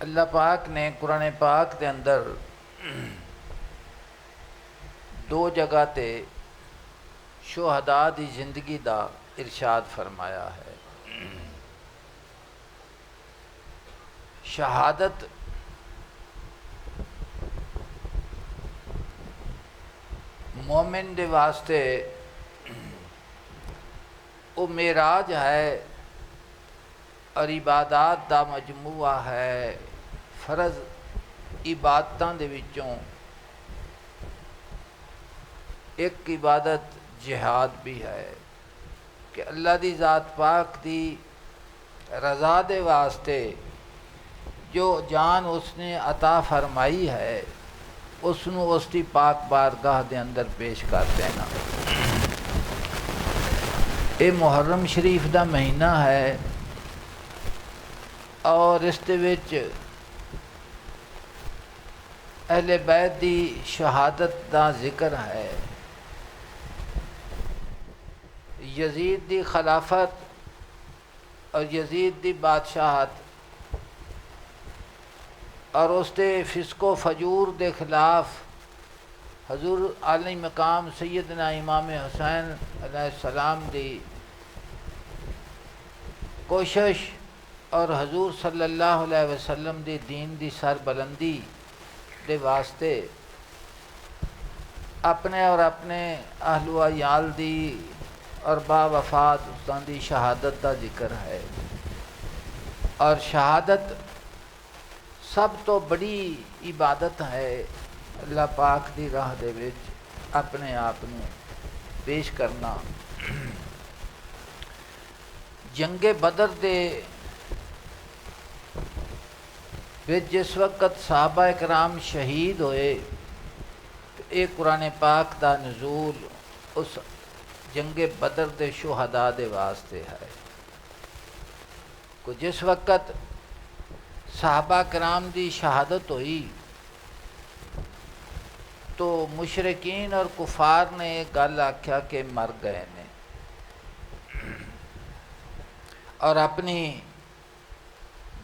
अल्लाह पाक ने कुरान पाक के अंदर दो जगह ते शुहदा दी जिंदगी दा इरशाद फरमाया है। शहादत मोमिन दे वास्ते वो मेराज है और इबादत दा मजमुआ है। फर्ज इबादतां दे विचों एक इबादत जिहाद भी है कि अल्लाह दी ज़ात पाक दी रज़ा दे वास्ते जो जान उसने अता फरमाई है उसनू उसकी पाक बारगाह दे अंदर पेश कर देना। ये मुहर्रम शरीफ दा महीना है और इस दे विच अहले बैत दी शहादत दा जिक्र है। यजीद दी खिलाफत और यजीद दी बादशाहत और उसके फिस्को फजूर के खिलाफ हजूर आली मकाम सैयदना इमाम हुसैन अलैहिस्सलाम दी कोशिश और हजूर सल्लल्लाहु अलैहि वसल्लम दी दीन दी सरबुलंदी दे वास्ते अपने और अपने अहलु अयाल दी और बावफात उस्ताद दी शहादत का जिक्र है। और शहादत सब तो बड़ी इबादत है अल्लाह पाक दी राह दे विच अपने आप में पेश करना। जंगे बदर दे विच जिस वक़्त सहाबा इकराम शहीद होए तो ये कुरान पाक दा नज़ूल उस जंगे बदर दे शुहदा दे वास्ते है। को जिस वक़्त सहाबा कराम दी शहादत हुई तो मुशरिकीन और कुफार ने एक गल आख्या कि मर गए ने और अपनी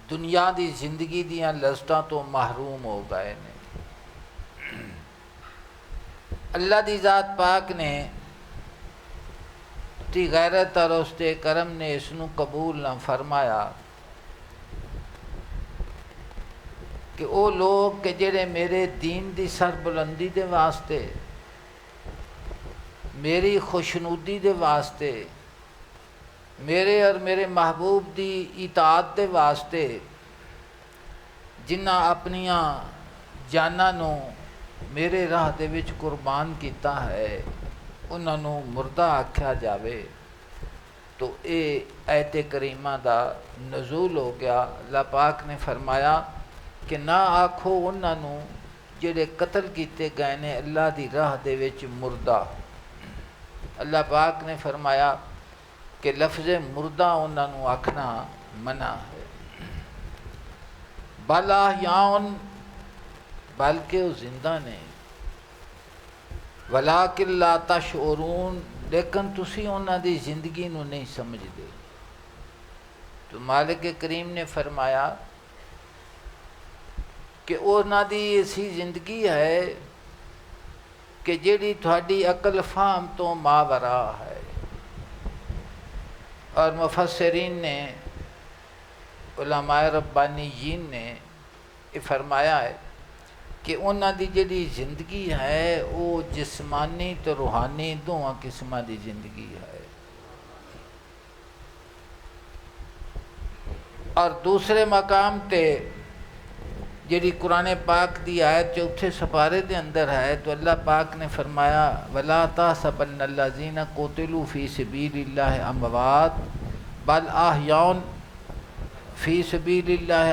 दुनिया दी जिंदगी दियां लज़्ज़तां तो महरूम हो गए ने। अल्लाह दी ज़ात पाक ने ती गैरत और उसके करम ने इसनू कबूल ना फरमाया कि वो लोग के जेड़े मेरे दीन दी सरबुलंदी दे वास्ते मेरी खुशनुदी दे वास्ते मेरे और मेरे महबूब दी इताअत दे वास्ते जिन्हां अपनियां जानां नू मेरे राह दे विच कुर्बान किया है उन्हां नू मुर्दा आख्या जावे तो ये आयत करीमा दा नज़ूल हो गया। अल्लाह पाक ने फरमाया कि ना आखो उन्हां नू जेड़े कतल किए गए ने अल्लाह दी राह दे विच मुर्दा। अल्लाह पाक ने फरमाया कि लफ्ज़ मुर्दा उन्हां नू आखना मना है। बल अहयाउन बल्कि वो जिंदा ने वलाकिन ला तशऊरून लेकिन तुसी उन्हां दी जिंदगी नू नहीं समझदे। तो मालिक करीम ने फरमाया कि उन्हां दी ऐसी जिंदगी है कि जिहड़ी तुहाडी अकल फाहम तो मावरा है। और मुफस्सिरीन ने उलमाए रब्बानीयीन ने ये फरमाया है कि उन्हां दी जिहड़ी जिंदगी है वो जिस्मानी तो रूहानी दोवां किस्मां दी जिंदगी है। और दूसरे मकाम ते जिहड़ी कुरान पाक दी आयत चौथे सपारे दे अंदर है तो अल्लाह पाक ने फरमाया वला तहसबन्नल्लज़ीना कुतिलू फ़ी सबीलिल्लाहि अमवात बल अहयाउन फ़ी सबीलिल्लाहि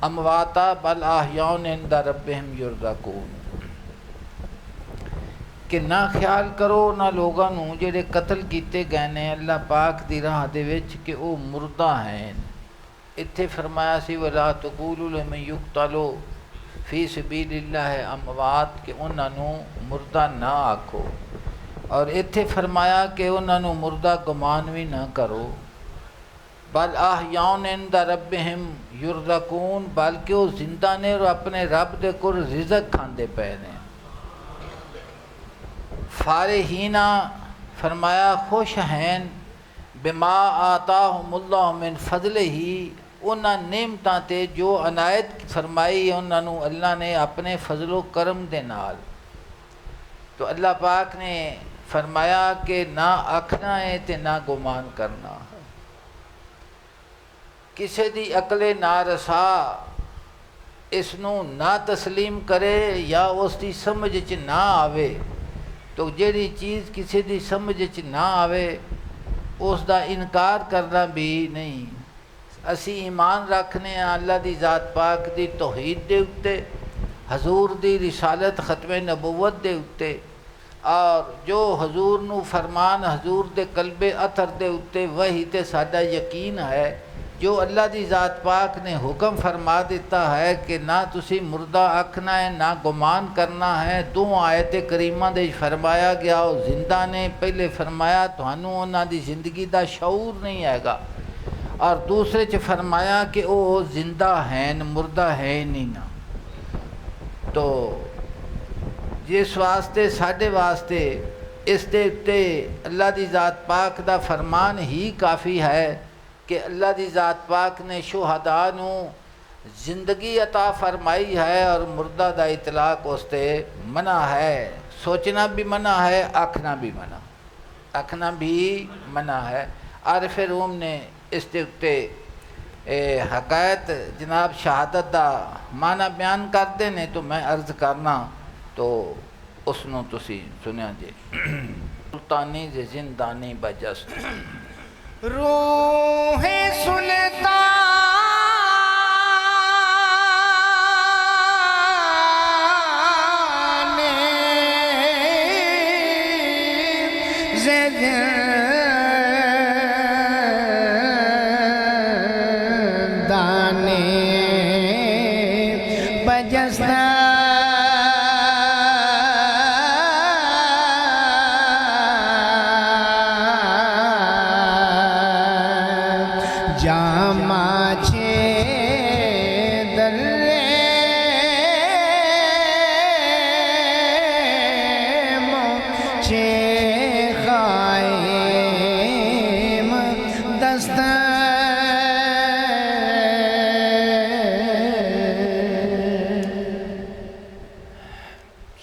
अमवाता बल अहयाउन इंदा रब्बिहिम युरज़क़ून। कि ना ख्याल करो ना लोगों नू जेड़े कतल किए गए ने अल्लाह पाक दी राह दे विच कि वो मुर्दा हैं। इत्थे फरमाया सी वला तक़ूलू लिमन युक़तलू फ़ी सबीलिल्लाहि अमवात कि उन्हां नू मुर्दा ना आखो। और इत्थे फरमाया कि उन्हां नू मुर्दा गुमान भी ना करो बल आहयाउन इंदा रब्बिहिम युरज़कून, बल्कि वो जिंदा ने और अपने रब दे कोल रिज़क खांदे पे ने। फारिहीना फरमाया खुश हैं बिमा आताहुमुल्लाहु मिन फज़लिही, उन्हां नेमतां ते जो अनायत फरमाई उन्होंने अल्लाह ने अपने फजलो करम दे नाल। तो अल्लाह पाक ने फरमाया कि ना आखना है तो ना गुमान करना। किसी दी अकले ना रसा इसनू ना तस्लीम करे या उसकी समझ च ना आवे, तो जिहड़ी चीज़ किसी दी समझ च ना आवे उसका इनकार करना भी नहीं। असी ईमान रखने अल्लाह दी ज़ात पाक दी तौहीद दे उत्ते, हजूर दी रिसालत खत्मे नबूवत दे उत्ते, और जो हजूर नू फरमान हजूर दे कल्बे अथर दे उत्ते वही ते साडा यकीन है। जो अल्लाह दी ज़ात पाक ने हुक्म फरमा दिता है कि ना तुसी मुर्दा आखना है ना गुमान करना है, दो आयत करीमा दे फरमाया गया वो जिंदा ने। पहले फरमाया तुहानू उन्हां दी जिंदगी दा शऊर नहीं हैगा, और दूसरे च फरमाया कि वो जिंदा हैं मुर्दा है नहीं ना। तो जिस वास्ते साढ़े वास्ते इस दे उत्ते अल्लाह दी ज़ात पाक दा फरमान ही काफ़ी है कि अल्लाह दी ज़ात पाक ने शुहदा नू जिंदगी अता फरमाई है और मुर्दा दा इतलाक उसते मना है। सोचना भी मना है, आखना भी मना, आखना भी मना है। आरिफ रूम ने इस दे उत्ते हकायत जनाब शहादत दा माना बयान करते ने, तो मैं अर्ज़ करना तो उसनों तुसी सुनिया जे। सुल्तानी जे जिंदानी बजस्त रूहे सुल्तान जिंदानी बजस्ता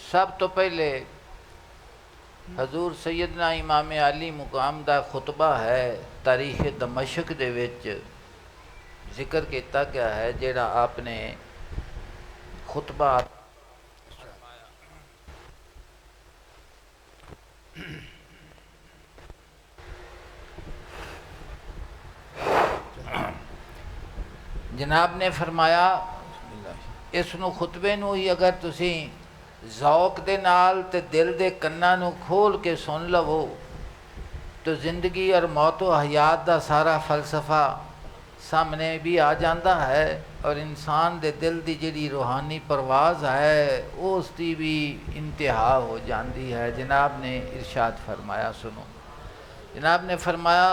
सब तो पहले हजूर सैयदना इमाम अली मुकाम दा खुतबा है तारीख दमशक दे विच जिक्र किया गया है, जेड़ा आपने खुतबा जनाब ने फरमाया इस खुतबे नू ही अगर तुसी ज़ौक दे नाल ते दिल दे कन्ना नू खोल के सुन लवो तो ज़िंदगी और मौत व हयात दा सारा फलसफा सामने भी आ जाता है, और इंसान दे दिल दी जिहड़ी रूहानी परवाज़ है उसकी भी इंतहा हो जाती है। जनाब ने इरशाद फरमाया, सुनो, जनाब ने फरमाया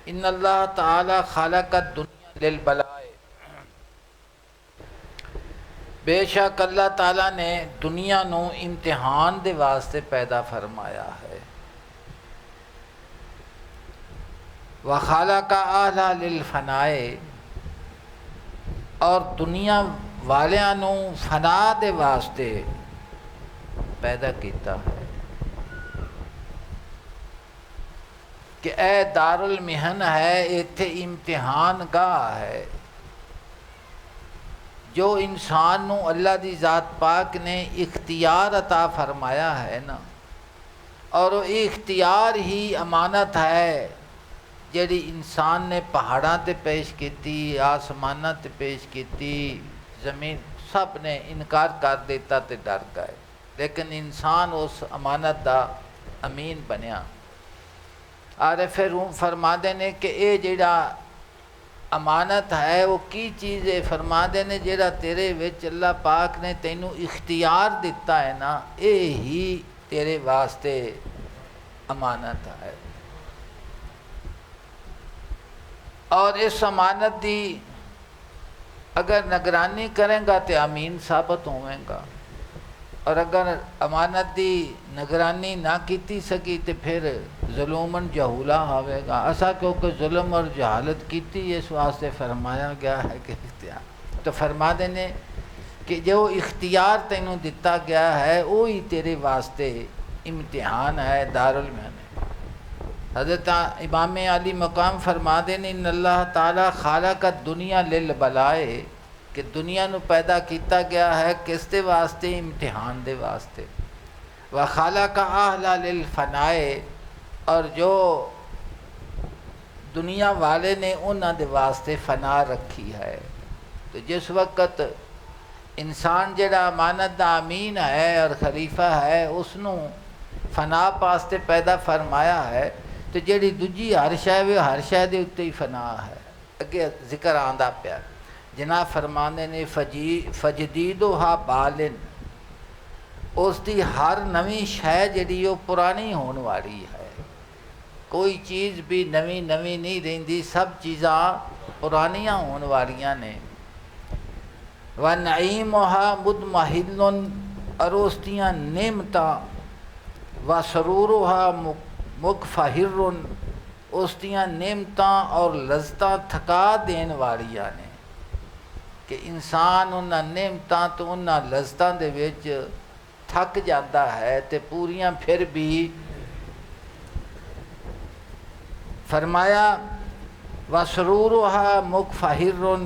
इन्नल्लाह ताला खालक़द दुनिया लिल बलाए, बेशक अल्लाह ताला ने दुनिया नू इम्तिहान दे वास्ते पैदा फरमाया है। व खालक़ आला लिल फनाए, और दुनिया वालियां नू फना दे वास्ते पैदा किया है कि ए दारुल मिहन है, इत्थे इम्तिहान गाह है। जो इंसान नू अल्लाह दी ज़ात पाक ने इख्तियार अता फरमाया है ना, और वो इख्तियार ही अमानत है जिहड़ी इंसान ने पहाड़ां ते पेश की, आसमानां ते पेश की, ज़मीन सब ने इनकार कर दिता ते डर गए, लेकिन इंसान उस अमानत दा अमीन बनिया। आरिफ रूम फरमाते ने कि ये जिहड़ा अमानत है वो की चीज़ है, फरमाते ने जिहड़ा तेरे विच अल्लाह पाक ने तैनू इख्तियार दिता है ना, ये ही तेरे वास्ते अमानत है। और इस अमानत दी अगर निगरानी करेंगा तो अमीन साबित होवेगा, और अगर अमानत दी निगरानी ना की सकी तो फिर जुलूमन जहूला आवेगा। ऐसा क्योंकि जुल्म और जहालत की इस वास्ते फरमाया गया है कि इख्तियार तो फरमा देने कि जो इख्तियार तेनों दिता गया है वो ही तेरे वास्ते इम्तिहान है, दारुल महन है। हज़रत इमाम अली मकाम फरमा देने इन अल्लाह ताला खालक दुनिया लिल बलाए कि दुनिया नू पैदा किया गया है किस दे वास्ते, इम्तिहान दे वास्ते। व खालक आहला लिल फनाए, और जो दुनिया वाले ने उन्होंने दे वास्ते फना रखी है। तो जिस वक्त इंसान जड़ा अमानत दा अमीन है और खलीफा है उसनू फना वास्ते पैदा फरमाया है, तो जी दूजी हर शय वे हर शय के उत्ते ही फना है। अगे जिक्र आंदा पिया जना फरमाने ने फजदीदो हा बालिन, उसकी हर नवी शय जी वो पुरानी होने वाली है। कोई चीज़ भी नवी नवी नहीं रही, सब चीज़ा पुरानियां होने वालियां ने। व नईमहा मुदमहिलन, और उसदियां नेमता व सरूरहा मुकफहिरुन, उसदियां नेमता और लज्जतां थका देन वालियां ने। कि इंसान उन्होंने नेमतां तो उन्होंने लज्जतां दे विच थक जाता है तो पूरियां फिर भी फरमाया व सरूरहा मुकफहिरुन,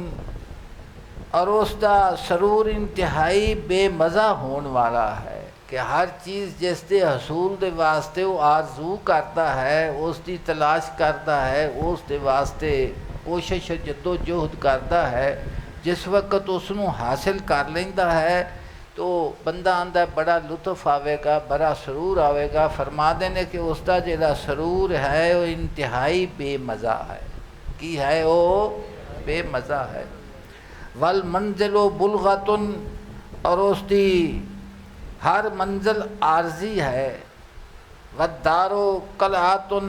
और उसका सरूर इंतहाई बेमज़ा होने वाला है। कि हर चीज़ जिसके हसूल के वास्ते वो आरजू करता है, उसकी तलाश करता है, उसके वास्ते कोशिश जद्दोजहद करता है, जिस वक्त उसनू हासिल कर लेंदा है तो बंदा आंदा बड़ा लुत्फ आवेगा, बड़ा सरूर आवेगा। फरमा देने कि उसका जिहड़ा सरूर है वो इंतहाई बेमज़ा है। की है वो? बेमज़ा है। वल मंजिलो बुलगतुन, और उसकी हर मंजिल आर्जी है। वदारो कलआतुन,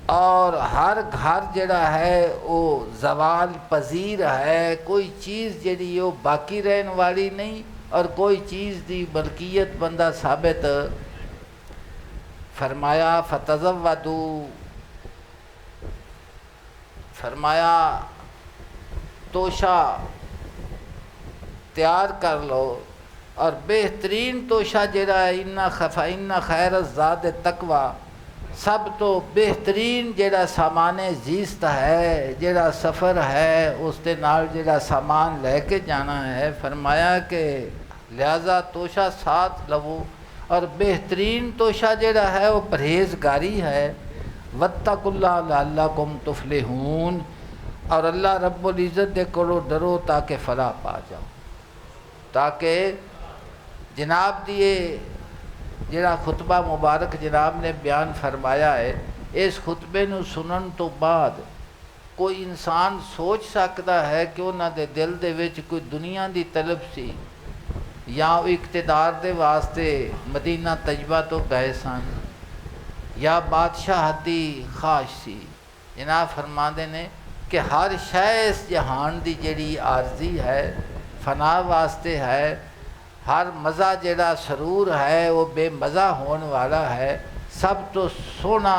और हर घर जड़ा है वो जवाल पजीर है। कोई चीज़ जड़ी वो बाकी रहने वाली नहीं, और कोई चीज़ की मलकियत बंदा साबित फरमाया फतज़व्वदू, फरमाया तोशा तैयार कर लो, और बेहतरीन तोशा जड़ा है इन्ना खैर ज़ाद तकवा, सब तो बेहतरीन जड़ा सामान जीस्त है, जड़ा सफ़र है उसके नाल जड़ा सामान लैके जाना है। फरमाया कि लिहाजा तोशा साथ लवो, और बेहतरीन तोशा जड़ा है वो परहेजगारी है। वत्तकुल्लाह लअल्लकुम तुफलिहून, और अल्लाह रब्बुल इज़्ज़त दे कोलों डरो ताकि फलाह पा जाओ। ताकि जनाब दिए जिहड़ा खुतबा मुबारक जनाब ने बयान फरमाया है, इस खुतबे नूं सुनन तो बाद कोई इंसान सोच सकता है कि उन्होंने दिल दे विच कोई दुनिया की तलब सी, या वो इकतदार दे वास्ते मदीना तजबा तो गए सन, या बादशाह दी ख्वाहिश सी। जनाब फरमाते ने कि हर शय इस जहान की जिहड़ी आरजी है, फना वास्ते है। हर मज़ा जड़ा सरूर है वो बेमज़ा होने वाला है। सब तो सोना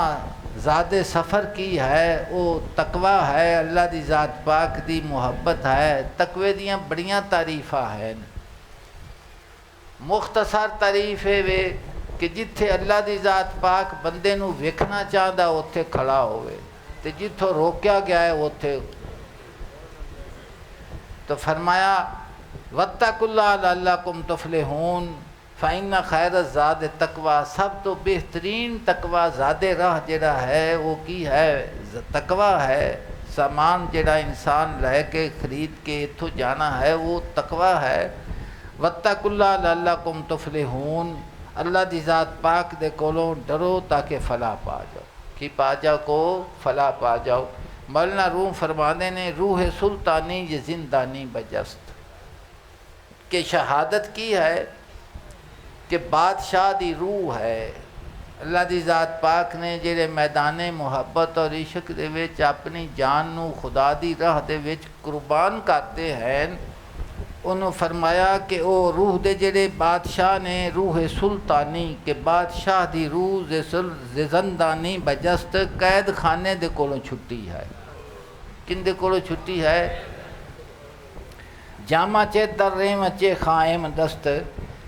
ज़ादे सफ़र की है वो तकवा है, अल्लाह दी ज़ात पाक दी मुहब्बत है। तकवे दियाँ बड़ियाँ तारीफ़ा हैं। मुख्तसर तारीफ है वे कि जिथे अल्लाह दी ज़ात पाक बंदे नूं वेखना चाहता उत्थे खड़ा होवे, ते जिथों रोकया गया है उत्थे। तो फरमाया वत्तकुल्लाह लअल्लकुम तुफलिहून फ़इन्न खैर ज़ाद तकवा, सब तो बेहतरीन तकवा ज़ादे राह जड़ा है वो की है? तकवा है। सामान जड़ा इंसान लैके खरीद के इत्थों जाना है वो तकवा है। वत्तकुल्लाह लअल्लकुम तुफलिहून, अल्लाह दी ज़ात पाक दे कोलों डरो ताकि फलाह पा जाओ। कि पा जाओ को फलाह पा जाओ। मौलाना रूह फरमाने ने रूह सुल्तानी ये जिंदानी बजस्त, कि शहादत की है कि बादशाह दी रूह है, अल्लाह दी ज़ात पाक ने जिहड़े मैदाने मुहब्बत और इश्क दे विच अपनी जान नू खुदा दी राह दे विच कुर्बान करते हैं, उन्होंने फरमाया कि वो रूह दे जिहड़े बादशाह ने रूह सुल्तानी के बादशाह दी रूह ज़िंदानी बजस्त कैद खाने दे कोलों छुट्टी है। किंदे कोलों छुट्टी है? जामा चे दर्रे मचे खाएम दस्त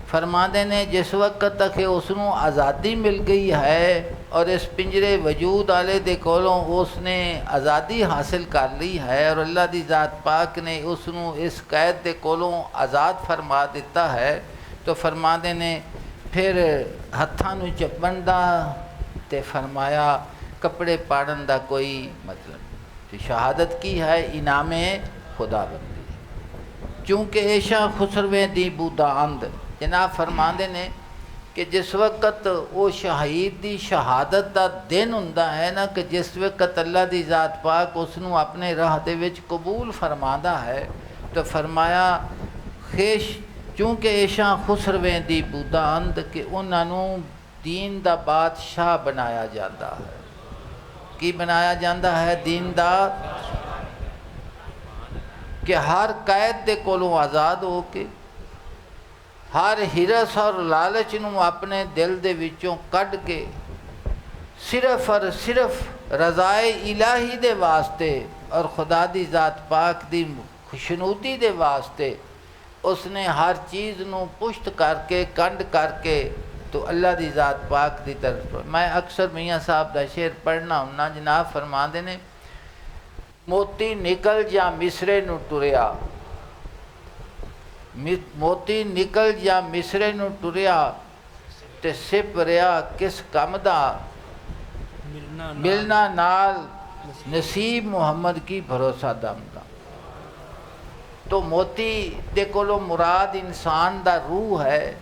फरमाते ने जिस वक्त तक उसनू आज़ादी मिल गई है और इस पिंजरे वजूद आले दे कोलों उसने आज़ादी हासिल कर ली है और अल्लाह दी ज़ात पाक ने उसनू इस कैद दे कोलों आज़ाद फरमा दिता है, तो फरमाते ने फिर हत्थां नू चप्पण दा ते फरमाया कपड़े पाड़न दा कोई मतलब नहीं। शहादत की है इनामे खुदाबंदी, चूँकि ऐशा खुसरवे दी बूदांद जनाब फरमाते ने कि जिस वक्त वो शहीद दी शहादत का दिन हुंदा है ना कि जिस वक्त अल्लाह दी ज़ात पाक उसनू अपने राह दे विच कबूल फरमादा है, तो फरमाया खेश चूँकि ऐशा खुसरवें दी बूदांद कि उन्होंने दीन दा बादशाह बनाया जाता है। की बनाया जाता है? दीन दा, कि हर कैद दे कोलों आज़ाद हो के हर हिरस और लालच नू अपने दिल दे विचों कढ़ के सिर्फ और सिर्फ रज़ाए इलाही दे वास्ते और खुदा दी ज़ात पाक दी खुशनुदी दे वास्ते उसने हर चीज़ नू पुष्ट करके कंड करके तो अल्लाह दी ज़ात पाक दी तरफ। मैं अक्सर मियाँ साहब दा शेर पढ़ना हुन्ना, जनाब फरमाते ने मोती निकल जा मिसरे नू टुरिया, मोती निकल जा मिसरे नू टुरिया ते सिप रिया किस कम दा मिलना नाल नसीब मुहम्मद की भरोसा दम दा। तो मोती दे कोलों मुराद इंसान दा रूह है,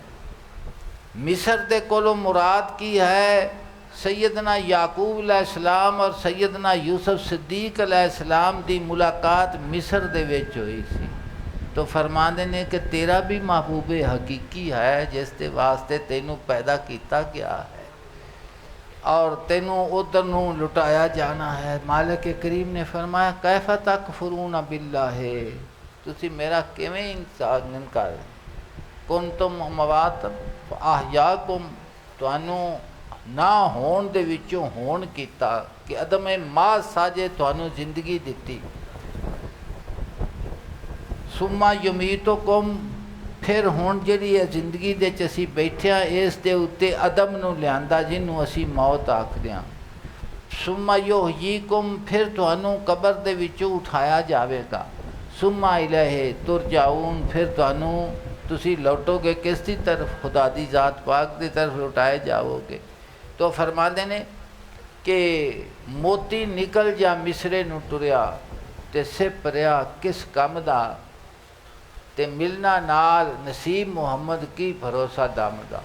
मिस्र दे कोलों मुराद की है सैयदना याकूब अलैहिस्सलाम और सैयदना यूसुफ सिद्दीक अलैहिस्सलाम दी मुलाकात मिस्र दे विच हुई सी। तो फरमाते ने कि तेरा भी महबूब हकीकी है जिस दे वास्ते तेनू पैदा किया गया है और तेनू उधर नू लुटाया जाना है। मालिक करीम ने फरमाया कैफा तकफुरून बिल्लाहि, तुसी मेरा किवें इनकार कुन तुम मवात आहयाकुम, तुहानू ना होण दे विचों होण कीता कि अदम माज साजे तुहानू जिंदगी दिती। सुमा यमीतो कुम, फिर हुण जिहड़ी है जिंदगी दे च असीं बैठे हां इस दे उत्ते अदम नूं लिआंदा जिन्नूं असीं मौत आखदे हां। सुमा युहयीकुम, फिर तुहानूं कबर दे विचों उठाया जावेगा। सुमा इलैहि तुरजाऊन, फिर तुहानूं तुसीं लौटोगे किस दी तरफ? खुदा दी ज़ात पाक दी तरफ लौटाए जाओगे। तो फरमाते ने कि मोती निकल जा मिसरे नूं टुरिया ते सिप रिया किस कम दा ते मिलना नाल नसीब मुहम्मद की भरोसा दम दा।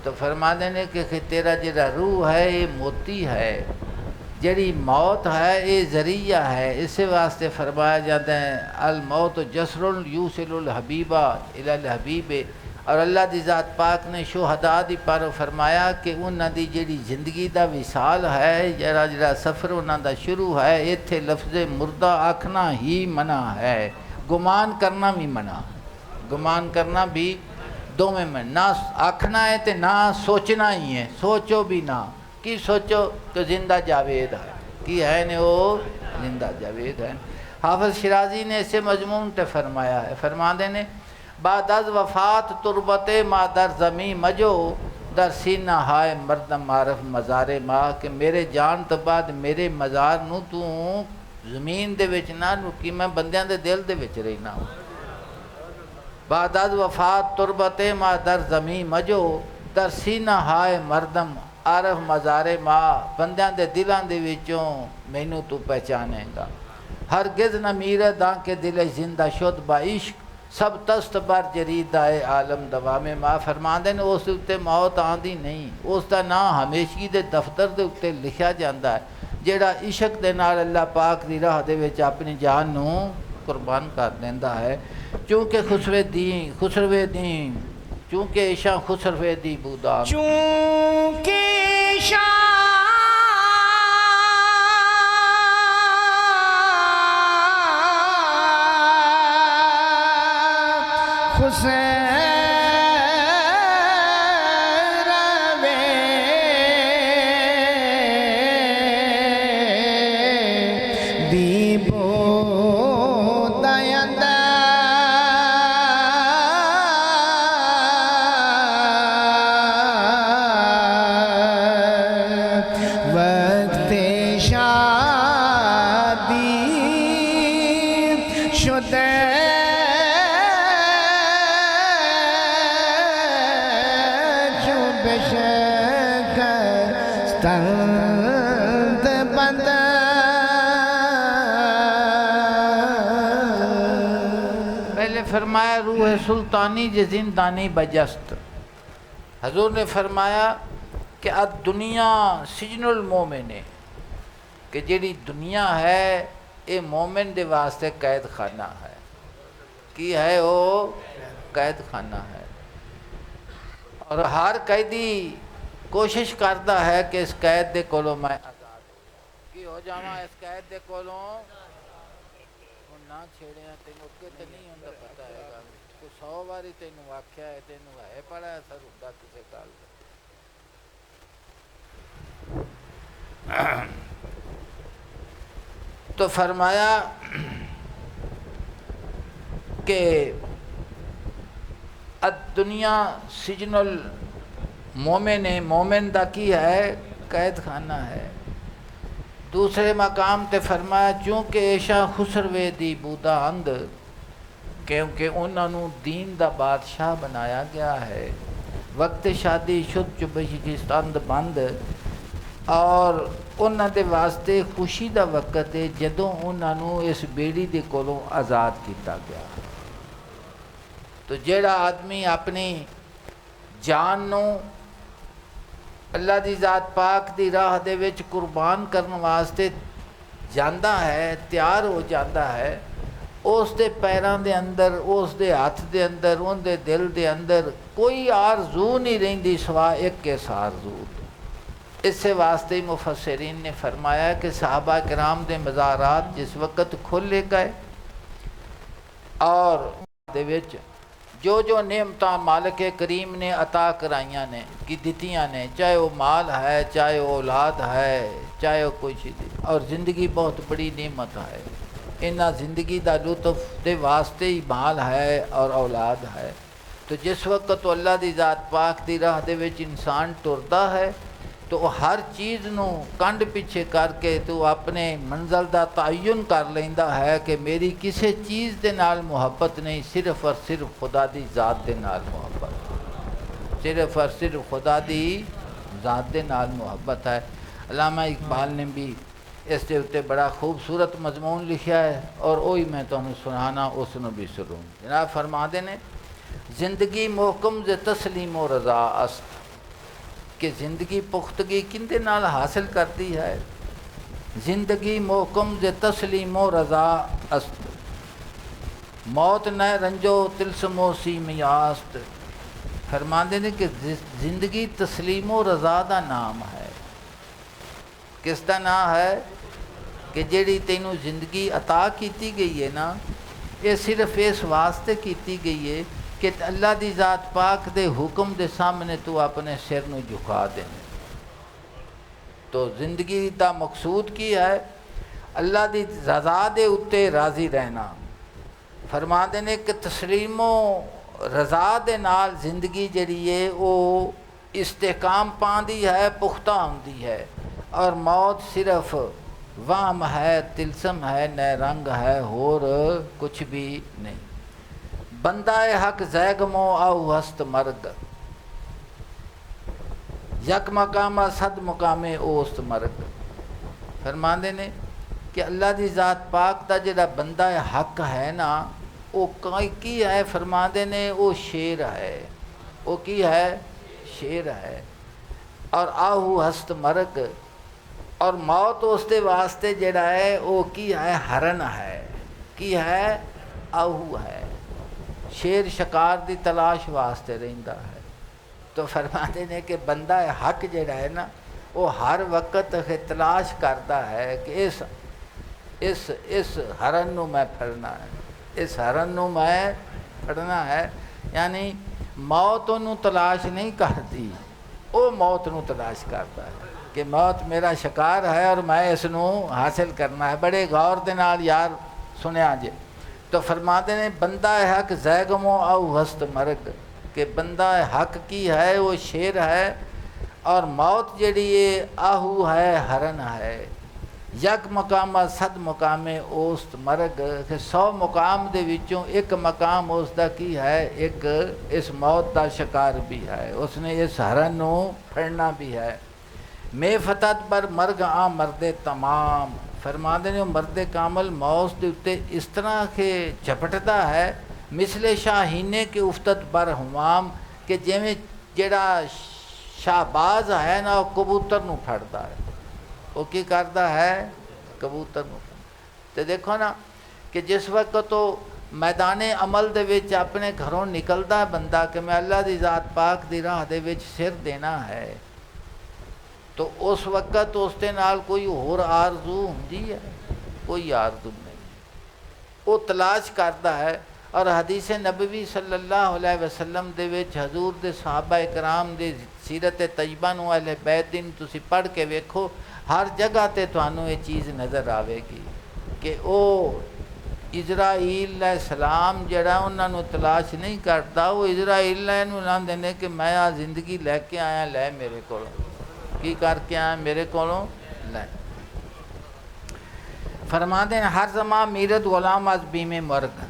तो फरमाते ने कि तेरा जिहड़ा रूह है ये मोती है, जड़ी मौत है ये जरिया है। इस वास्ते फरमाया जाता है अल मौत जसरुल यूसिलुल हबीबा इलल हबीबे, और अल्लाह दी ज़ात पाक ने शुहदा दी पर फरमाया कि उन्हां दी जिहड़ी जिंदगी दा विसाल है जरा सफ़र उन्हां दा शुरू है, इत्थे लफ्ज़ मुर्दा आखना ही मना है, गुमान करना भी मना। गुमान करना भी दोवें में ना आखना है तो ना सोचना ही है। सोचो भी ना, कि सोचो तो जिंदा जावेद है कि है ने वो जिंदा जावेद है। हाफिज़ शिराजी ने इसे मजमून ते फरमाया है, फरमाते ने बादज वफ़ात तुरबते मादर ज़मी मजो दर सीना हाय मर्दम मारफ मज़ारे माँ, कि मेरे जान तो बाद मेरे मज़ार नू तू ज़मीन दे विच ना रुकी, मैं बंदियां दे दिल दे विच रहना। बादज वफ़ात तुरबते मादर ज़मी मजो दर सीना हाय मर्दम आरफ मज़ारे माँ, बंदियां दे दिलां दे विचों मैनू तू पहचानेगा। हर गिज़ न मीर दा के दिल जिंदा शुद बा इश्क, सब तस्त बर जरीदा है आलम दवा में माँ। फरमाते ने उस उत्ते मौत आंदी नहीं, उसका नाम हमेशगी दे दफ्तर दे उत्ते लिखा जाता है जेड़ा इश्क दे नाल अल्लाह पाक दी राह दे विच अपनी जान नू कुर्बान कर देंदा है। चूँकि खुसरवे दी चूँकि इशा खुसरवे दी बूदा, चूँकि खुश रवे दीपो दयंदा वक्त शादी शुदे पहले फरमाया रूह सुल्तानी जे जिंदानी बजस्त। हजूर ने फरमाया कि अद दुनिया सिजनुल मोमिन है, कि जेड़ी दुनिया है ये मोमिन दे वास्ते कैद खाना है। की है वो कैद खाना है, और हर कैदी कोशिश करता है कि इस कैद दे कोलों मैं आज़ाद की हो जावा, इस कैद दे कोलों ना छेड़े तेनों कि नहीं होंदा पता है तो 100 बारी तेनों आख्या है, तेनों है पड़ा असर होंदा किसी गल तो फरमाया कि दुनिया सिजनुल मोमिन है, मोमिन दा की है कैद खाना है। दूसरे मकाम ते फरमाया चूँकि ऐशा खुसरवे दी बूदा अंद, क्योंकि उन्होंने दीन दा बादशाह बनाया गया है। वक्त शादी शुद्ध चुबशिस्त अंद बंद, और उन्होंने दे वास्ते खुशी दा वक्त है जदों उन्होंने इस बेड़ी दे कोलों आज़ाद किया गया। तो जेड़ा आदमी अपनी जान नू अल्लाह दी ज़ात पाक दी राह दे विच कुर्बान करने वास्ते जांदा है, तैयार हो जाता है, उस दे पैरां दे अंदर, उस दे हथ दे अंदर, उन दे दिल दे अंदर कोई आरज़ू नहीं रहिंदी सिवा एक इस आरज़ू। इस वास्ते मुफस्सिरीन ने फरमाया कि सहाबा किराम दे मज़ारात जिस वक़्त खोले गए और दे विच जो जो नेमतां मालिक करीम ने अता कराइयां ने कि दितियां ने, चाहे वो माल है, चाहे वो औलाद है, चाहे वो कोई चीज़, और ज़िंदगी बहुत बड़ी नेमत है। इन्ना ज़िंदगी का लुत्फ दे वास्ते ही माल है और औलाद है। तो जिस वक्त तो अल्लाह दी ज़ात पाक दी राह दे विच इंसान टुरदा है तो हर चीज़ नू कंड पिछे करके तो अपने मंजिल का तयन कर लेंदा है कि मेरी किसी चीज़ के नाल मुहब्बत नहीं, सिर्फ और सिर्फ खुदा दी ज़ात दे नाल मुहब्बत, सिर्फ और सिर्फ खुदा दी ज़ात दे नाल मुहब्बत है। अल्लामा इकबाल ने भी इस दे उत्ते बड़ा खूबसूरत मजमून लिखा है और वही मैं तुहानू सुनाना, उसनू भी सुनो। जनाब फरमाते ने जिंदगी मोहकम जे तस्लीम व रज़ा अस्त, कि ज़िंदगी पुख्तगी किंदे नाल हासिल करती है। ज़िंदगी मोहकम जे तस्लीम व रज़ा अस्त, मौत न रंजो तिलसमो सीमियास्त। फरमाते ने कि ज़िंदगी तस्लीम व रज़ा का नाम है। किसका नाम है कि जेड़ी तेनू ज़िंदगी अता की गई है ना, ये सिर्फ इस वास्ते की गई है कि अल्लाह दी ज़ात पाक दे हुक्म दे सामने तू अपने सिर नू झुका दे। तो जिंदगी का मकसूद की है? अल्लाह दी रज़ा दे उत्ते राज़ी रहना। फरमाते ने कि तस्लीमो रज़ा दे नाल जिंदगी जिहड़ी है वो इस्तेकाम पांदी है, पुख्ता होंदी है, और मौत सिर्फ वाम है, तिलसम है, न रंग है, होर कुछ भी नहीं। बंदा हक जैगमो आउ हस्त मर्ग, यक मकामा सद मुकामे ओस्त मर्ग। फरमाते ने कि अल्लाह दी ज़ात पाक का जिहड़ा बंदा हक है ना, वो की है? फरमाते ने वो शेर है। वो की है? शेर है। और आहू हस्त मर्ग, और मौत उसके वास्ते जिहड़ा है वो की है? हरन है। की है? आहू है। शेर शिकार की तलाश वास्ते रहिंदा है। तो फरमाते ने कि बंदा हक जिहड़ा है ना, वो हर वक्त तलाश करता है कि इस हरन नूं मैं फड़ना है, इस हरन नूं मैं फड़ना है। यानी मौत उन्होंने तलाश नहीं करती, वो मौत नूं तलाश करता है कि मौत मेरा शिकार है और मैं इसनूं हासिल करना है। बड़े गौर दे नाल यार सुनिया जे तो फरमाते ने बंदा हक जैगमो औ वस्त मरग, कि बंदा हक की है वो शेर है और मौत जड़ी ये आहू है हरन है। यक मकामा सद मुकामे ओस्त मरग, कि 100 मुकाम दे विचों एक मकाम उसका की है, एक इस मौत का शिकार भी है, उसने इस हरन नूं फड़ना भी है। मे फतत पर मरग आ मरदे तमाम, फरमाते ने मरदे कामल मौत के उत्ते इस तरह के झपटता है, मिसले शाहीने के उफ्तत पर हुमाम, कि जिमें जेड़ा शाहबाज है ना वो कबूतर नूं फड़दा है, वो की करता है कबूतर नूं। तो देखो ना कि जिस वक्त तो मैदाने अमल दे विच अपने घरों निकलदा बंदा कि मैं अल्लाह दी ज़ात पाक दी राह दे विच सिर देना है, तो उस वक्त उसके नाल कोई होर आरजू हुंदी है? कोई आरजू नहीं, वो तलाश करता है। और हदीस नबवी सल्लल्लाहु अलैहि वसल्लम दे विच हजूर दे सहाबा इकराम दे सीरत तैयबा नूं अहले बैत दी तुसीं पढ़ के वेखो, हर जगह ते तुहानूं ये चीज़ नज़र आवेगी कि वो इजराइल सलाम जड़ा उन्होंने तलाश नहीं करता, वो इजराइल नूं लांदे ने कि मैं आ जिंदगी लैके आया, लै मेरे को की करके आया, मेरे को लै। फरमाते हैं हर जमा मीरत गुलाम अज बीमे मर्ग,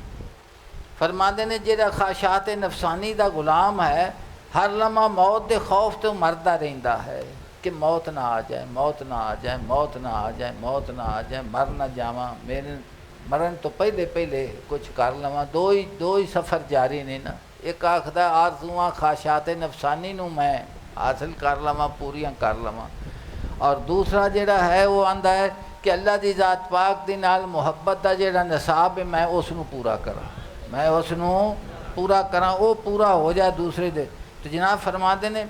फरमाते ने जेड़ा ख्वाहिशात नफसानी का गुलाम है हर लम्हा मौत के खौफ तो मरदा रहिंदा है कि मौत ना आ जाए, मौत ना आ जाए, मौत ना आ जाए, मौत ना आ जाए, मर ना जावा, मेरे मरण तो पहले पहले कुछ कर लवां। दो ही सफ़र जारी ने ना, एक आखदा आरज़ूआं ख्वाहिशात नफसानी नूं मैं हासिल कर लवां, पूरियां कर लवां, और दूसरा जेड़ा है वो आंदा है कि अल्लाह दी ज़ात पाक दी नाल मुहब्बत दा जेड़ा निसाब है मैं उसनूं पूरा करां, मैं उसनूं पूरा करां, वो पूरा हो जाए दूसरे दे। तो जनाब फरमाते ने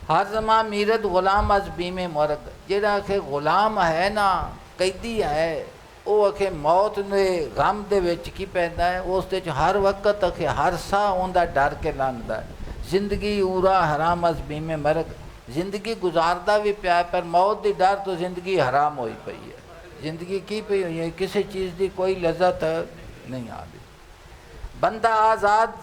हर जमा मीरत गुलाम अज बीमे मरग, जेड़ा आखे गुलाम है ना कैदी है, वो आखे मौत ने गम दे विच की पैंदा है, उस दे हर वक्त आखे हर सा उनका डर के लांदा है। जिंदगी उरा हराम अज बीमे मरग, जिंदगी गुजारदा भी प्या पर मौत की डर तो जिंदगी हराम होई पई है, जिंदगी की पई हुई है, किसी चीज़ की कोई लज्जत नहीं आ रही। बंदा आज़ाद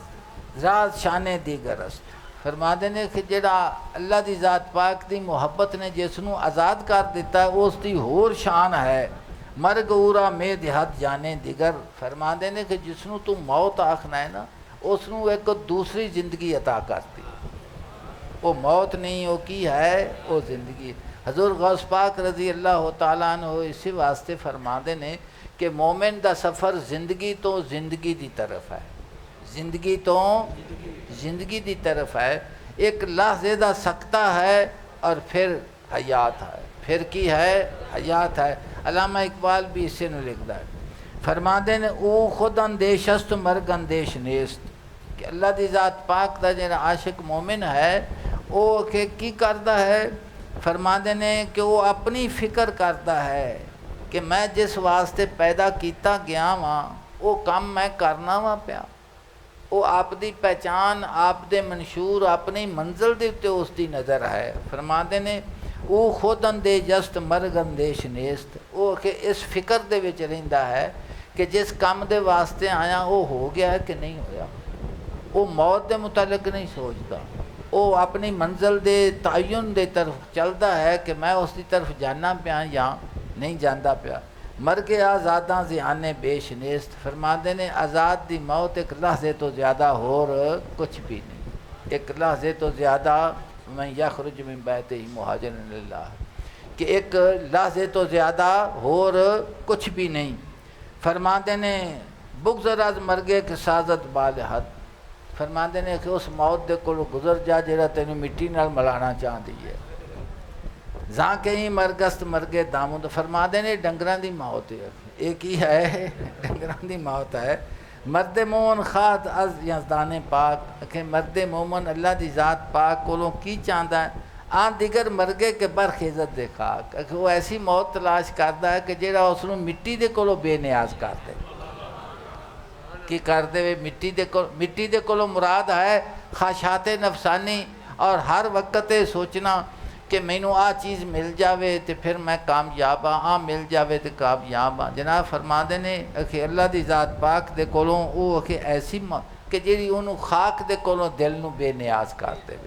ज़ात शाने दी गरस्त, फरमाते ने कि जेड़ा अल्लाह दी ज़ात पाक दी मुहब्बत ने जिसनूं आज़ाद कर दिता है उसकी होर शान है। मरग उरा में देहत जाने दिगर, फरमाते ने कि जिसनूं तू मौत आखना है ना उसनूं एक दूसरी ज़िंदगी अता करती, वो मौत नहीं, वो की है वो ज़िंदगी। हज़ूर गौस पाक रज़ी अल्लाह तआला अन्हु इसी वास्ते फरमाते ने कि मोमिन दा सफ़र ज़िंदगी तो ज़िंदगी दी तरफ है, ज़िंदगी तो ज़िंदगी दी तरफ है। एक लहज़े दा सकता है और फिर हयात है, फिर की है हयात है। अल्लामा इकबाल भी इसे नूं लिखदा है, फरमाते ने ओ खुद अंदेशस्त मर्ग अंदेश नेस्त, कि अल्लाह दी ज़ात पाक दा जेड़ा आशिक मोमिन है वो के की करदा है, फरमाते ने कि वो अपनी फ़िक्र करता है कि मैं जिस वास्ते पैदा किया गया वां वो काम मैं करना वा पिया, वो आपकी पहचान आपदे मंशूर अपनी मंजिल के उत्ते उसकी नज़र है। फरमाते ने वो खुद अंदेजस्त मर्ग अंदेश नेस्त, वो कि इस फिक्र दे विच रहिंदा है कि जिस काम दे वास्ते आया वो हो गया है कि नहीं होया, वो मौत के मुतालिक नहीं सोचता, वो अपनी मंजिल के तयन के तरफ चलता है कि मैं उसकी तरफ जाना पिया या नहीं जाता पिया। मर के आज़ादा ज़ियाने बेश नेस्त, फरमाते ने आज़ाद दी मौत एक लहज़े तो ज़्यादा होर कुछ भी नहीं, एक लहज़े तो ज़्यादा मैं यखरुज मिन बैतिही मुहाजिरन लिल्लाह, कि एक लहज़े तो ज़्यादा होर कुछ भी नहीं। फरमाते ने बुग़्ज़ अज़ मरगे के साज़त बाल हद, फरमाते ने कि उस मौत दे कोलों गुज़र जा जिहड़ा तैनूं मिट्टी नाल मिलाना चाहती है। जा कहीं मरगस्त मरगे दामू, तो फरमाते ने डंगरां दी मौत है, एक ही है डंगरां दी मौत है। मर्द मोमन खाद अज यज़दाने पाक, कि मर्द मोमन अल्लाह दी ज़ात पाक कोलों की चाहता है, आ दिगर मरगे के बरखिजत दे खाक। वो ऐसी मौत तलाश करता है कि जिहड़ा उसनूं मिट्टी दे कोलों बेनियाज कर दे। की कर दे मिट्टी दे कोलों मुराद है ख्वाहिशात नफसानी और हर वक्त ये सोचना कि मैनू आ चीज़ मिल जाए तो फिर मैं कामयाब हाँ, आ मिल जाए तो कामयाब हाँ। जनाब फरमाते ने अखे अल्लाह की ज़ात पाक दे कोलों वो अखे ऐसी कि जी उन्होंने खाक दे कोलों दिल नू बेनियाज कर दे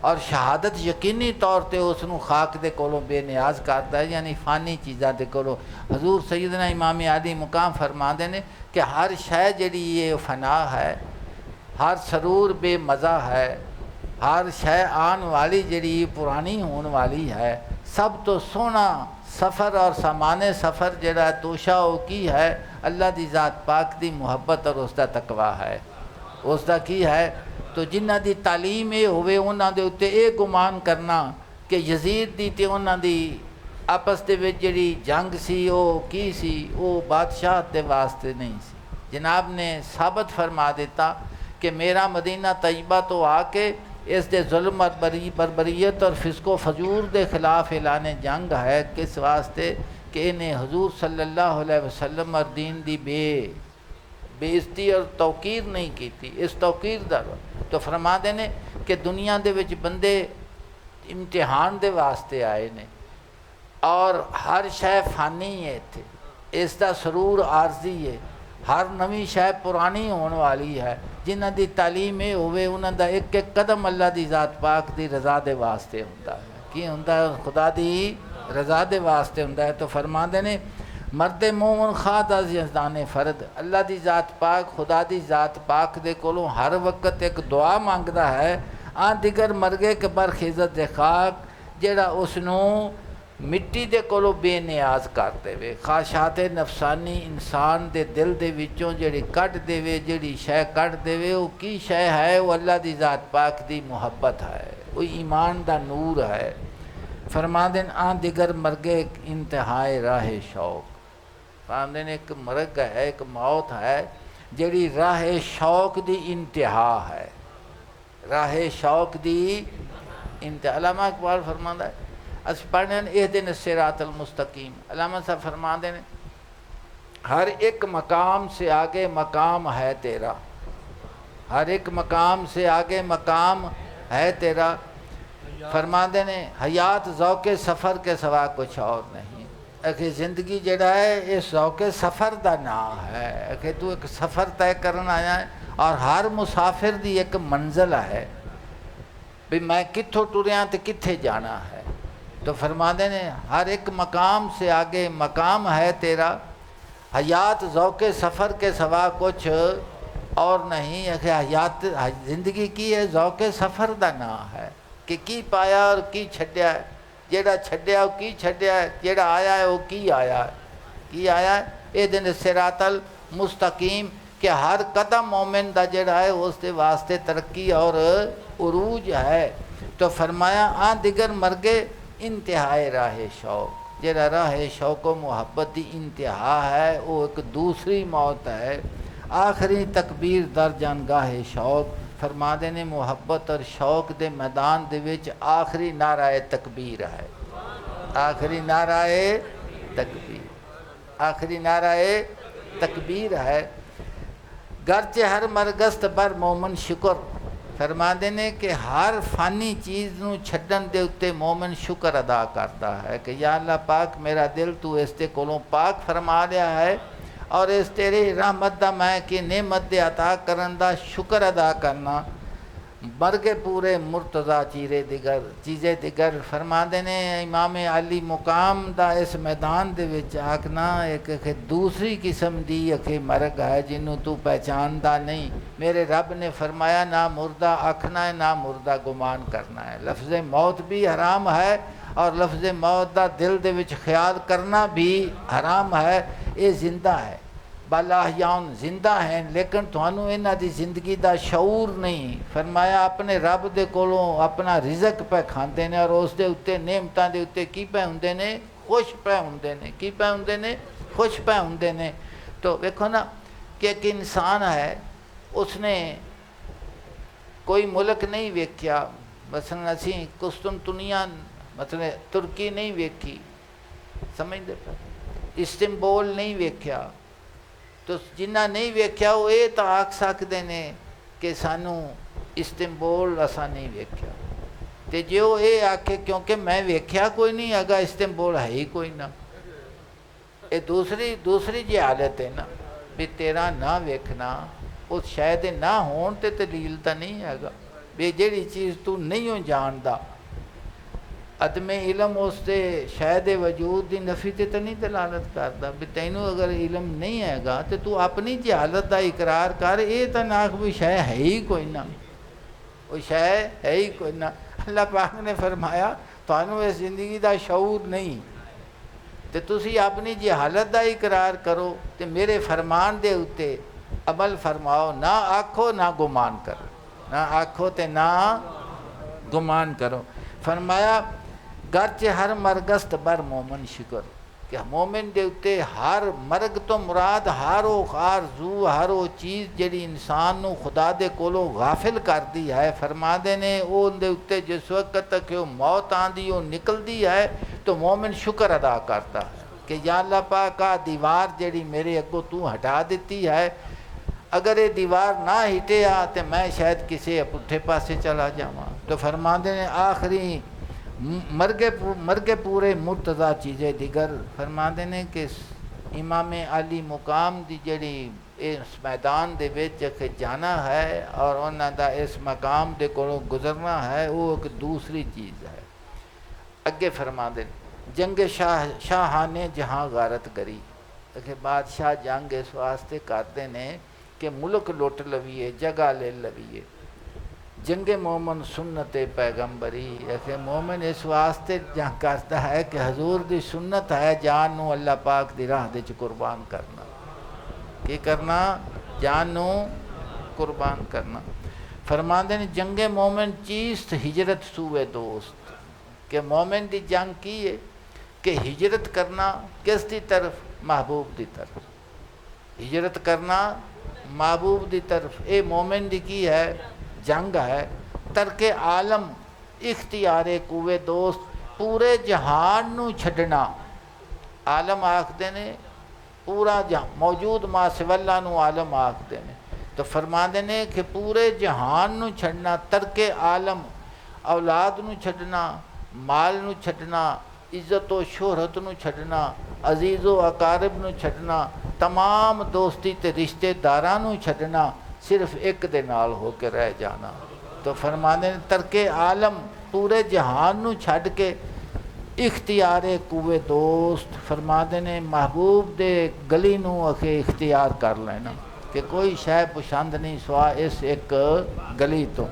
और शहादत यकीनी तौर पर उसनू खाक दे कोलों बेनियाज करता है, यानी फ़ानी चीज़ों के कोलों। हजूर सैयदना इमाम आली मुकाम फरमाते ने कि हर शय जी ये फना है, हर सरूर बेमज़ा है, हर शय आन वाली जी पुरानी होने वाली है। सब तो सोना सफ़र और सामाने सफ़र जरा तोशा वो की है अल्लाह की ज़ात पाक की मुहब्बत और उसका तकवा है, उसका की है। तो जिन्हां दी तालीम ये होवे उन्हां दे उत्ते ये गुमान करना कि यजीद दी ते उन्हां दी आपस दे विच जिहड़ी जंग सी वो की सी, वो बादशाह दे वास्ते नहीं सी। जनाब ने साबित फरमा दिता कि मेरा मदीना तैयबा तो आके इस दे जुल्म और बरबरीयत और फिस्को फजूर दे खिलाफ ऐलान जंग है। किस वास्ते कि इन्हें हजूर सल्लल्लाहु अलैहि वसल्लम और दीन दी बेइज्जती और तौकीर नहीं की थी। इस तौकीर दा तो फरमा देने कि दुनिया दे विच बंदे इम्तिहान दे वास्ते आए ने और हर शय फानी है, इत्थे इसका सरूर आरजी है, हर नवी शय पुरानी होने वाली है। जिन्हां दी तालीम ये होवे उन्हां दा एक एक कदम अल्लाह दी ज़ात पाक दी रज़ा दे वास्ते हुंदा है। की हुंदा है? खुदा दी रज़ा दे वास्ते हुंदा है। तो फरमांदे ने मर्द मोमन खादा यज़दाने फ़र्द, अल्लाह दी ज़ात पाक खुदा दी ज़ात पाक दे कोलों हर वक्त एक दुआ मंगदा है, आ दिगर मरगे के बरखिजत दे खाक जेड़ा उसनू मिट्टी दे कोलों बेनियाज कर देवे। ख्वाहिशात नफसानी इंसान दे दिल दे विचों जेड़ी कढ़ देवे, जेड़ी शय कढ़ देवे, वो की शय है? वो अल्लाह दी ज़ात पाक दी मुहब्बत है, वो ईमान दा नूर है। फरमांदे आ दिगर मरगे इंतहाए राह शौक। फरमांदे ने एक मरग है, एक मौत है जेड़ी राह शौक दी इंतहा है, राह शौक दी इंतहा। अल्लामा इकबाल फरमांदा है अस पढ़ने इह दिन सिरातल मुस्तकीम। अल्लामा साहब फरमांदे ने हर एक मकाम से आगे मकाम है तेरा, हर एक मकाम से आगे मकाम है तेरा। फरमांदे ने हयात ज़ौक़े सफ़र के सिवा कुछ और नहीं। अखे ज़िंदगी जड़ा है इस ज़ौक़े सफ़र का नाम है। अखे तू एक सफ़र तय करन आया है और हर मुसाफिर दी एक मंजिल है भी मैं कित्थों टुरिया तो कित्थे जाना है। तो फरमाते ने हर एक मकाम से आगे मकाम है तेरा, हयात ज़ौक़े सफ़र के सिवा कुछ और नहीं। अखे हयात ज़िंदगी की है ज़ौक़े सफ़र का नाम है कि की पाया और की छड्या है। जेड़ा छड्या वो की छड्या है, जेड़ा आया है वो की आया है, की आया है। ये दिन सिरातल मुस्तकीम कि हर कदम मोमिन दा जेड़ा है उसके वास्ते तरक्की और उरूज है। तो फरमाया आ दिगर मरगे इंतहाए राह शौक, जेड़ा राह शौक व मुहब्बत की इंतहा है वो एक दूसरी मौत है। आखिरी तकबीर दर जानगाह शौक। फरमा देने मुहब्बत और शौक दे मैदान दे विच आखिरी नाराए तकबीर है, आखिरी नाराए तकबीर, आखिरी नाराए तकबीर है। गर्चे हर मरगस्त बर मोमन शुक्र। फरमाते ने कि हर फानी चीज़ नू छड्डन दे उत्ते मोमन शुक्र अदा करता है कि या अल्लाह पाक मेरा दिल तू इस दे कोलों पाक फरमा लिया है और इस तेरी रहमत दा मैं कि नेमत दे अता करन दा शुक्र अदा करना। मरगे पूरे मुर्तज़ा चीरे दिगर चीज़े दिगर। फरमाते ने इमाम अली मुकाम दा इस मैदान दे विच आखना एक दूसरी किस्म दी अखे मरग है जिन्हों तू पहचानदा नहीं। मेरे रब ने फरमाया ना मुर्दा आखना है ना मुर्दा गुमान करना है। लफ्ज़ मौत भी हराम है और लफ्ज़ मौत दा दिल दे विच ख्याल करना भी हराम है। ये जिंदा है, बालाहयान जिंदा हैं लेकिन थानू इन्हां दी जिंदगी दा शऊर नहीं। फरमाया अपने रब दे कोलों अपना रिज़क पे खांदे ने और उस दे उत्ते नेमतां दे उत्ते की पे हुंदे ने? खुश पे हुंदे ने। की पे हुंदे ने? खुश पे हुंदे ने। तो देखो ना कि एक इंसान है उसने कोई मुल्क नहीं वेख्या, मसलन असी कुस्तुनतुनिया मतलब तुर्की नहीं वेखी, समझते पे, इस्तांबुल नहीं वेख्या, तो जिन्ना नहीं वेख्या वो ये तो आख सकते ने कि सानू इस्तांबुल असा नहीं वेख्या, तो जे वो ये आखे क्योंकि मैं वेख्या कोई नहीं अगा इस्तांबुल है ही कोई ना, ये दूसरी जी हालत है ना भी तेरा ना वेखना उस शायद ना होने ते दलील तो नहीं हैगा भी जिहड़ी चीज़ तू नहीं हो जानदा अदमे इलम उससे शायद वजूद की नफ़ी ते तो नहीं दलालत करता भी तैनू अगर इलम नहीं हैगा तो तू अपनी जहालत का इकरार कर, ये तो ना भी शै है ही कोई ना, वो शै है ही कोई ना। अल्लाह पाक ने फरमाया तुहानू इस जिंदगी का शऊर नहीं, तो तुसी अपनी जहालत का इकरार करो तो मेरे फरमान दे उत्ते अमल फरमाओ, ना आखो ना गुमान करो, ना आखो तो ना गुमान करो। फरमाया गर्च हर मरगस्त बर मोमन शिकर, कि मोमिन दे उत्ते हर मरग तो मुराद हर वो आरज़ू हर वो चीज़ जिहड़ी इंसान नू खुदा दे कोलों गाफिल करदी है, फरमाते ने उहदे उत्ते जिस वक्त तक वो मौत आंदी वो निकलदी है तो मोमिन शुक्र अदा करता है कि या अल्लाह पाक आ दीवार जिहड़ी मेरे अगों तू हटा दिती है, अगर ये दीवार ना हिटे आ तो मैं शायद किसी पुठे पासे चला जावां। तो फरमाते ने आखिरी मरगे पूरे मुर्तज़ा चीज़ें दिगर, फरमाते ने कि इमाम अली मुकाम की जड़ी इस मैदान दे विच जाना है और उन्हां दा इस मकाम दे कोलों गुजरना है, वो एक दूसरी चीज़ है। अगे फरमाते जंग शाह ने जहाँ गारत करी, बादशाह जंग इस वास्ते करते ने कि मुल्क लुट लवीए जगह ले लवीए, जंगे मोमन सुन्नत पैगंबरी, ऐसे मोमिन इस वास्ते जहाँ करता है कि हजूर दी सुन्नत है जान नू अल्लाह पाक दी राह दे कुर्बान करना, की करना जान नू कुर्बान करना। फरमाते ने जंगे मोमिन चीस्त हिजरत सूवे दोस्त, कि मोमिन दी जंग की है कि हिजरत करना किस दी तरफ, महबूब दी तरफ, हिजरत करना महबूब दी तरफ, ये मोमिन दी की है जंग है। तरके आलम इख्तियारे कुवे दोस्त, पूरे जहान नू छड्डना, आलम आखते ने पूरा जहां मौजूद मासिवल्ला नू आलम आखते ने, तो फरमाते ने कि पूरे जहान नू छड्डना, तरके आलम औलाद नू छड्डना, माल नू छड्डना, इज्जत व शोहरत नू छड्डना, अजीज़ो अकारब नू छड्डना, तमाम दोस्ती ते रिश्तेदारां नू छड्डना, सिर्फ एक दे नाल हो के रह जाना। तो फरमाने तरके आलम पूरे जहान नू छड्ड के इख्तियारे कुवे दोस्त, फरमाते ने महबूब दे गली नू अखे इख्तियार कर लेना कि कोई शय पसंद नहीं सवा इस एक गली तो।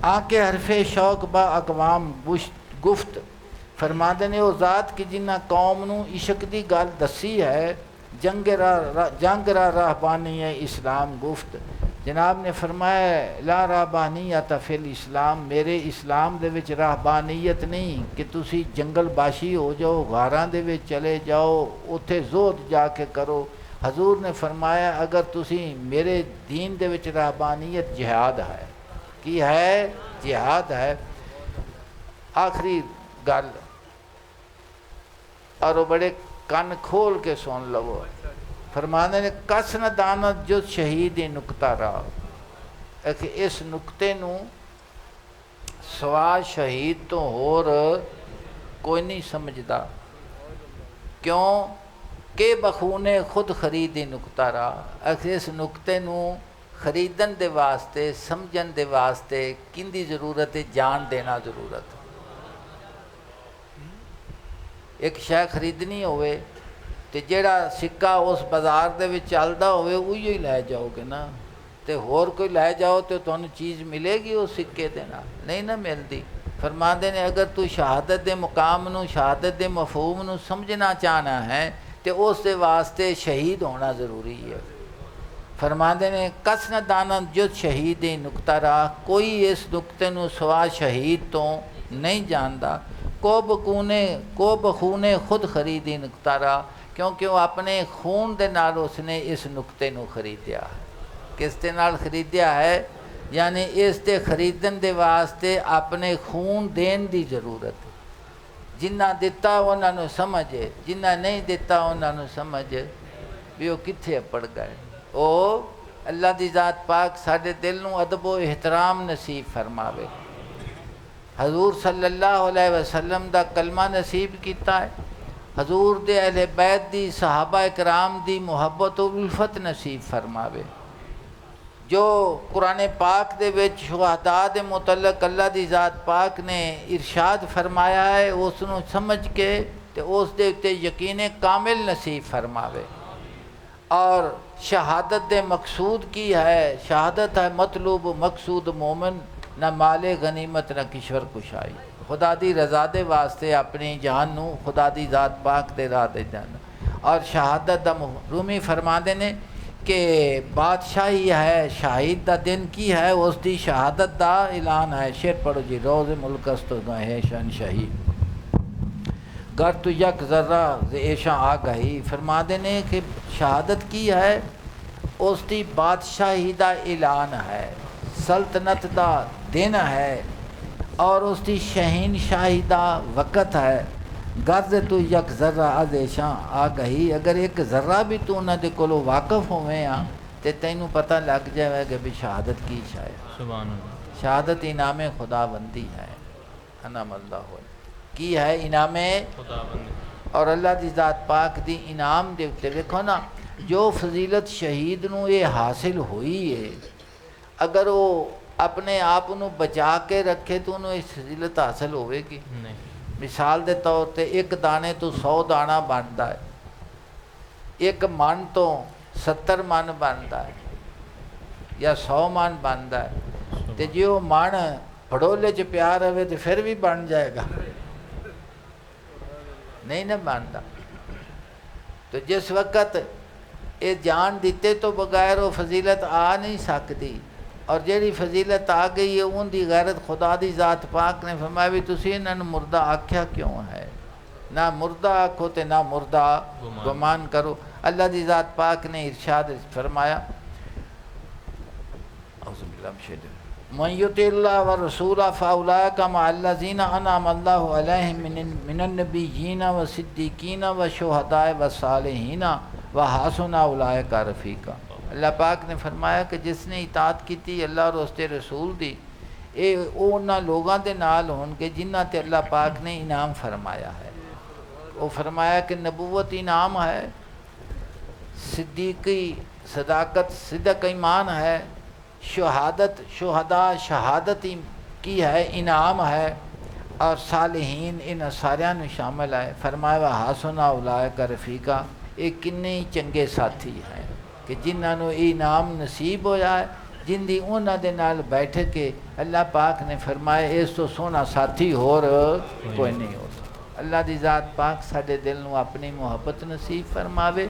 आके हरफे शौक बा अकवाम गुफ्त, फरमाते ने वो ज़ात की जिन्ना कौम नू इश्क दी गल दसी है, जंग रा रहबानी है इस्लाम गुफ्त। जनाब ने फरमाया ला रहबानियत फिल इस्लाम, मेरे इस्लाम दे विच रहबानियत नहीं कि तुसी जंगलबाशी हो जाओ, गारां दे विच चले जाओ, उत्थे जोत जाके करो। हजूर ने फरमाया अगर तुसी मेरे दीन दे विच रहबानियत जिहाद है, की है जिहाद है। आखिरी गल और वो बड़े कन खोल के सुन लवो, फरमाने ने कस न दानत जो शहीद नुकता रहा, इस नुकते नू सवा शहीद तो होर कोई नहीं समझदा, क्यों के बखूने खुद खरीदी नुकता रहा, इस नुकते नू खरीदन दे वास्ते समझन दे वास्ते किंदी जरूरत है, जान देना जरूरत। एक शै खरीदनी होवे तो जेड़ा सिक्का उस बाजार दे विच चलदा होवे उही ही लै जाओगे ना, तो होर कोई लै जाओ तो तुहानू चीज़ मिलेगी उस सिक्के दे नाल, नहीं ना मिलती। फरमाते ने अगर तू शहादत दे मुकाम नू शहादत दे मफहूम नू समझना चाहना है तो उस दे वास्ते शहीद होना ज़रूरी है। फरमाते ने कस न दानत जो शहीद नुकता रहा, कोई इस नुकते नू सवा शहीद तो नहीं जानता। को बखूने खुद खरीदी नुकता रहा, क्योंकि वो अपने खून दे नाल उसने इस नुकते नू खरीदिया। किस दे नाल खरीदिया है? यानी इस ते खरीदन दे वास्ते अपने खून देन दी जरूरत है। जिन्ना दिता उन्होंने समझ, जिन्ना नहीं दिता उन्होंने समझ भी वो कित्थे पड़ गए। ओ अल्लाह दी ज़ात पाक साडे दिल नूं अदब व एहतराम नसीब फरमावे। हजूर सल्लल्लाहु अलैहि वसल्लम दा कलमा नसीब किता है। हजूर दे अहले बैत दी सहाबा इकराम दी मुहब्बत व उल्फत नसीब फरमावे। जो कुरान पाक दे विच शुहदा दे मुतल्लक अल्लाह दी ज़ात पाक ने इरशाद फरमाया है, उसनूं समझ के ते उस दे उत्ते यकीन कामिल नसीब फरमावे। और शहादत दे मकसूद की है? शहादत है मतलूब मकसूद मोमिन, न माले गनीमत न किश्वर कुशाई। खुदा दी रज़ा दे वास्ते अपनी जान नूं खुदा दी ज़ात पाक दे राह दे जाना। और शहादत दा रूमी फरमाते ने कि बादशाही है, शाहिद दा दिन की है, उस दी शहादत दा ऐलान है। शेर पढ़ो जी। रोज़ मुल्कस तो है शन शहीद गर तो यक ज़र्रा ऐशा आ गई। फरमाते ने कि शहादत की है, उस दी बादशाही दा ऐलान है, सल्तनत दा दिन है और उसकी शहीन शाही दा वक़्त है। गर्ज तू यक ज़र्रा आदेशा आ गई। अगर एक ज़र्रा भी तू उन्होंने कोलो वाकफ़ होवे आ तो तैनू पता लग जाए कि भी शहादत की शायद। सुभान अल्लाह। शहादत इनाम खुदाबंदी है। अनाम अल्लाह हो की है इनाम खुदाबंदी। और अल्लाह दी ज़ात पाक दी इनाम दे उत्ते देखो ना, जो फजीलत शहीद नू ये हासिल हुई है, अगर वो अपने आप नू बचा के रखे तो उन्होंने इस फजीलत हासिल होगी नहीं। मिसाल के तौर पर एक दाने तो 100 दाना बनता है, एक मन तो 70 मन बनता है या 100 मन बनता है। तो जो मन भड़ोले च पिया रहे तो फिर भी बन जाएगा, नहीं ना बनता। तो जिस वक़्त ये जान दिते तो बगैर वो फजीलत आ नहीं सकती। और जी फजीलत आ गई है उनकी गैरत खुदा दी ज़ात पाक ने फरमाया भी तुसी इन्होंने मुर्दा आख्या क्यों है? ना मुर्दा आखो तो ना मुर्दा गुमान करो। अल्लाह दी ज़ात पाक ने इरशाद फरमाया मन युतिल्लाह व रसूला फ़उलाइका मअल्लज़ीना अनअम अल्लाहु अलैहिम मिनन नबिय्यीना व सिद्दीकीना व शुहदाए व सालिहीना व हसुना उलाइका रफ़ीका। अल्लाह पाक ने फरमाया कि जिसने इताअत की अल्लाह और उसके रसूल दी, ये उन्होंने लोगों के नाल होंगे जिन्हां ते अल्लाह पाक ने इनाम फरमाया है। वो फरमाया कि नबूवत इनाम है, सिद्दीकी सदाकत सिद्दक ईमान है, शहादत शुहदा शहादत की है इनाम है, और सालिहीन इन सारियां नूं शामिल है। फरमाया हासुना उलाइका रफ़ीका, ये किन्ने ही चंगे साथी हैं कि जिन्होंने इनाम नसीब होया है, जिंदी उन्हां दे नाल बैठ के अल्लाह पाक ने फरमाया इस तो सोहना साथी होर कोई नहीं होता। अल्लाह दी ज़ात पाक साडे दिल नूं अपनी मुहब्बत नसीब फरमावे।